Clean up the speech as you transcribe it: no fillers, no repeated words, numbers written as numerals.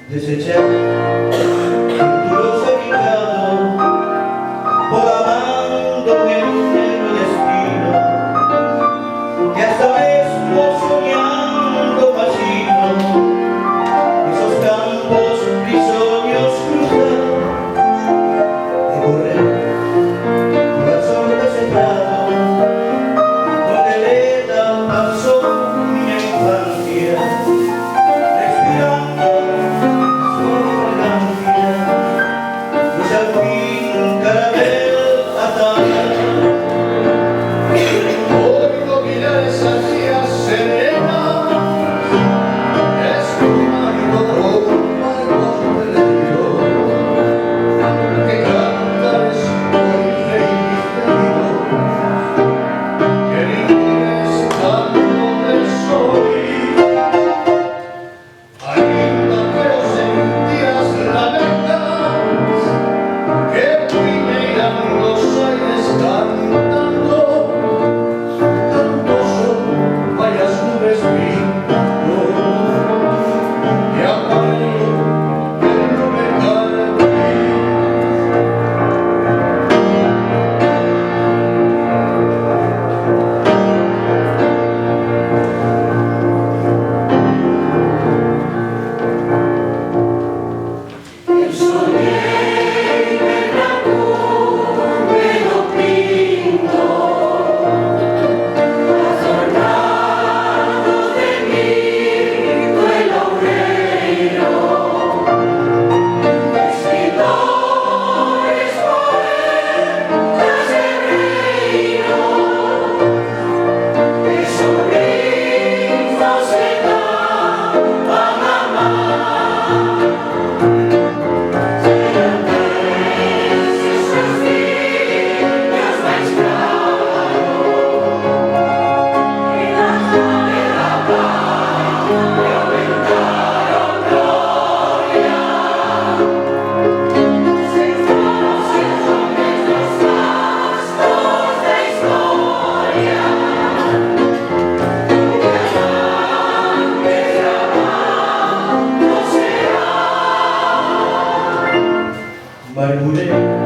desechar fructuoso picado, programando en un negro destino, que hasta mesmo soñando imagino esos campos risorios cruzados de correr por el sol desechado, donde Leda pasó mi infancia, respirando su fragancia, y al fin caramel atada. Oigo mirar esas días serenas, escumando barcos perdidos, que cantares hoy reivindicados, que libres tanto del sol. Ainda que os sentías lamentas, que primeirán los aires cantando, tanto son varias nubes pintando, y amargo el nube carmín. Murmuré